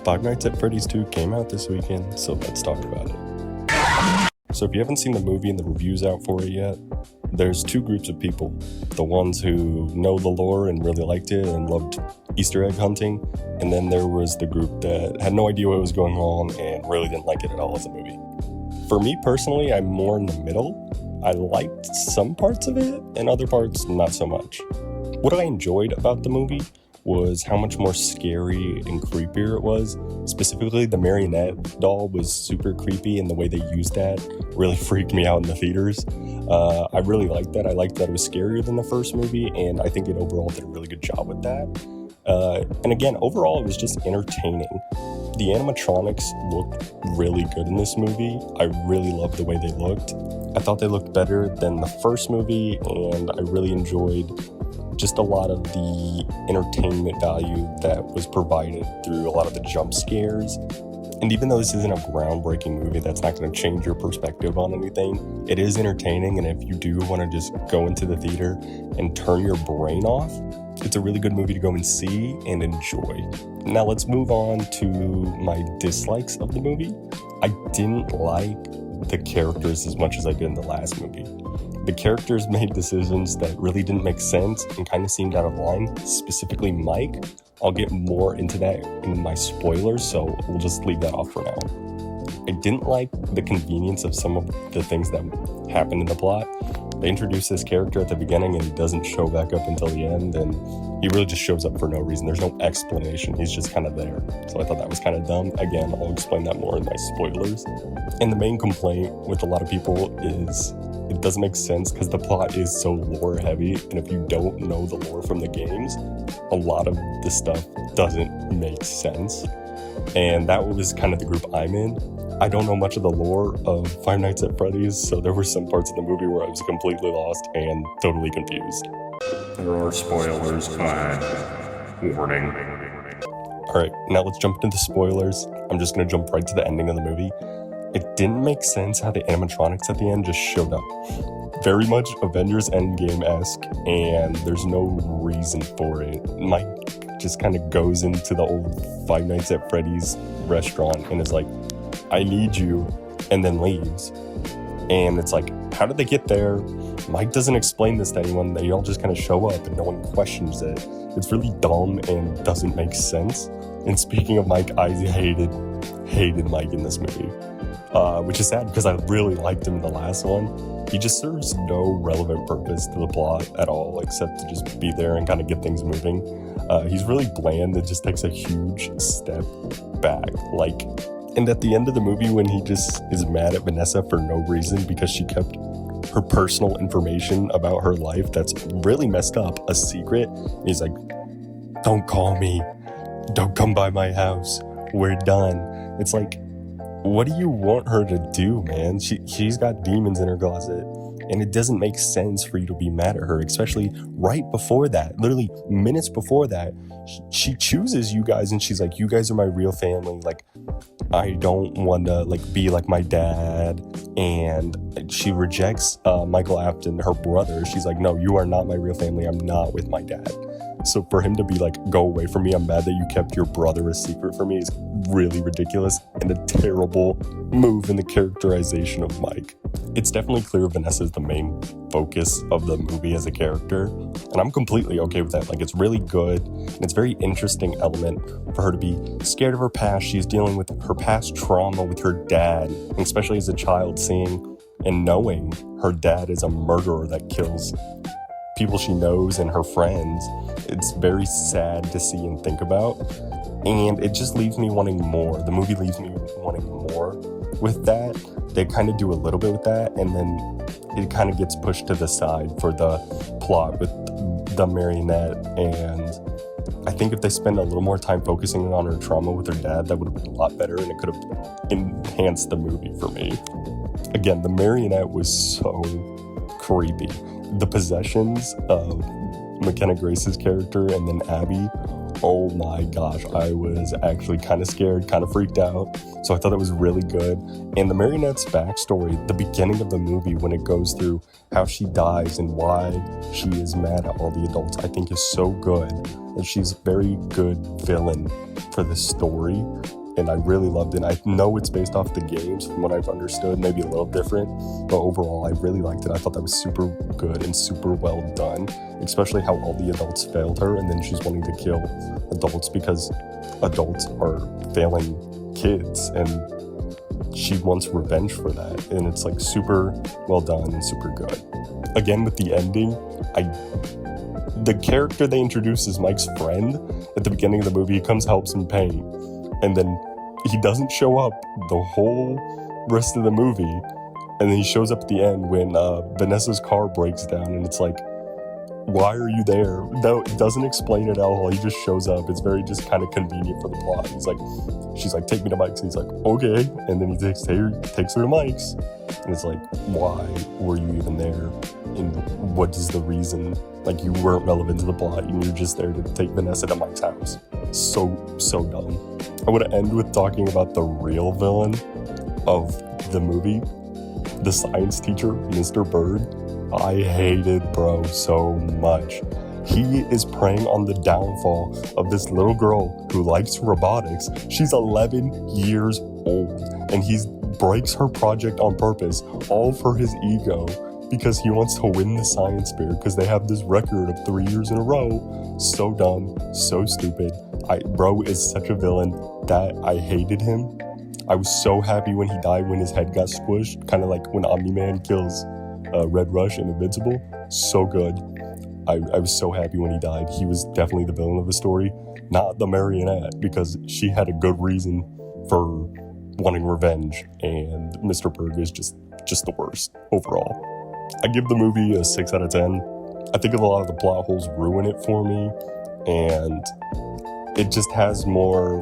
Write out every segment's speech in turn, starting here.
Five Nights at Freddy's 2 came out this weekend, so let's talk about it. So if you haven't seen the movie and the reviews out for it yet, there's two groups of people. The ones who know the lore and really liked it and loved Easter egg hunting, and then there was the group that had no idea what was going on and really didn't like it at all as a movie. For me personally, I'm more in the middle. I liked some parts of it and other parts not so much. What I enjoyed about the movie was how much more scary and creepier it was. Specifically, the marionette doll was super creepy, and the way they used that really freaked me out in the theaters. I really liked that. I liked that it was scarier than the first movie, and I think it overall did a really good job with that. And again, overall, it was just entertaining. The animatronics looked really good in this movie. I really loved the way they looked. I thought they looked better than the first movie, and I really enjoyed just a lot of the entertainment value that was provided through a lot of the jump scares. And even though this isn't a groundbreaking movie that's not going to change your perspective on anything, it is entertaining, and if you do want to just go into the theater and turn your brain off, it's a really good movie to go and see and enjoy. Now let's move on to my dislikes of the movie. I didn't like the characters as much as I did in the last movie. The characters made decisions that really didn't make sense and kind of seemed out of line, specifically Mike. I'll get more into that in my spoilers, so we'll just leave that off for now. I didn't like the convenience of some of the things that happened in the plot. They introduced this character at the beginning and he doesn't show back up until the end, and he really just shows up for no reason. There's no explanation. He's just kind of there. So I thought that was kind of dumb. Again, I'll explain that more in my spoilers. And the main complaint with a lot of people is it doesn't make sense because the plot is so lore heavy, and if you don't know the lore from the games, a lot of the stuff doesn't make sense. And that was kind of the group I'm in. I don't know much of the lore of Five Nights at Freddy's, so there were some parts of the movie where I was completely lost and totally confused. There are spoilers, warning. Alright, now let's jump into the spoilers. I'm just going to jump right to the ending of the movie. It didn't make sense how the animatronics at the end just showed up. Very much Avengers Endgame-esque, and there's no reason for it. Mike just kind of goes into the old Five Nights at Freddy's restaurant and is like, I need you, and then leaves. And it's like, how did they get there? Mike doesn't explain this to anyone. They all just kind of show up and no one questions it. It's really dumb and doesn't make sense. And speaking of Mike, I hated Mike in this movie. Which is sad because I really liked him in the last one. He just serves no relevant purpose to the plot at all, except to just be there and kind of get things moving. He's really bland. It just takes a huge step back. And at the end of the movie, when he just is mad at Vanessa for no reason because she kept her personal information about her life that's really messed up a secret, he's like, don't call me. Don't come by my house. We're done. It's like, what do you want her to do, man? She's got demons in her closet, and it doesn't make sense for you to be mad at her, especially right before that, literally minutes before that. She chooses you guys, and she's like, you guys are my real family. Like, I don't want to be like my dad. And she rejects Michael Afton, her brother. She's like, no, you are not my real family. I'm not with my dad. So for him to be like, go away from me, I'm mad that you kept your brother a secret from me, is really ridiculous and a terrible move in the characterization of Mike. It's definitely clear Vanessa is the main focus of the movie as a character, and I'm completely okay with that. It's really good, and it's a very interesting element for her to be scared of her past. She's dealing with her past trauma with her dad, and especially as a child, seeing and knowing her dad is a murderer that kills people she knows and her friends. It's very sad to see and think about, and it just leaves me wanting more. The movie leaves me wanting more with that. They kind of do a little bit with that, and then it kind of gets pushed to the side for the plot with the marionette. And I think if they spend a little more time focusing on her trauma with her dad, that would have been a lot better, and it could have enhanced the movie for me. Again, the marionette was so creepy. The possessions of McKenna Grace's character and then Abby, oh my gosh, I was actually kind of scared, kind of freaked out. So I thought that was really good. And the marionette's backstory, the beginning of the movie, when it goes through how she dies and why she is mad at all the adults, I think is so good. and she's a very good villain for this story. And I really loved it. I know it's based off the games from what I've understood, maybe a little different, but overall I really liked it. I thought that was super good and super well done, especially how all the adults failed her and then she's wanting to kill adults because adults are failing kids and she wants revenge for that. And it's like super well done and super good. Again, with the ending, the character they introduce is Mike's friend at the beginning of the movie. He comes, helps him paint, and then he doesn't show up the whole rest of the movie, and then he shows up at the end when Vanessa's car breaks down, and it's like, why are you there? No, it doesn't explain it at all. He just shows up. It's very just kind of convenient for the plot. She's like, take me to Mike's. And he's like, okay. And then he takes her to Mike's. And it's like, why were you even there? And what is the reason? Like, you weren't relevant to the plot. You were just there to take Vanessa to Mike's house. So dumb. I want to end with talking about the real villain of the movie, the science teacher, Mr. Berg. I hated Bro so much. He is preying on the downfall of this little girl who likes robotics. She's 11 years old, and he breaks her project on purpose, all for his ego, because he wants to win the science fair because they have this record of 3 years in a row. So dumb, so stupid. Bro is such a villain that I hated him. I was so happy when he died, when his head got squished, kind of like when Omni-Man kills Red Rush and Invincible. So good. I was so happy when he died. He was definitely the villain of the story, not the marionette, because she had a good reason for wanting revenge, and Mr. Berg is just the worst overall. I give the movie a 6 out of 10. I think a lot of the plot holes ruin it for me, and it just has more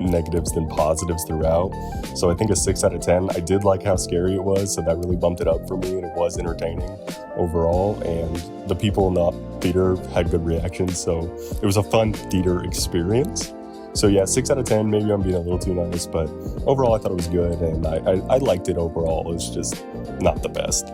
negatives than positives throughout. So I think a 6 out of 10. I did like how scary it was, so that really bumped it up for me, and it was entertaining overall, and the people in the theater had good reactions, so it was a fun theater experience. So yeah, 6 out of 10. Maybe I'm being a little too nice, but overall I thought it was good, and I liked it overall. It's just not the best.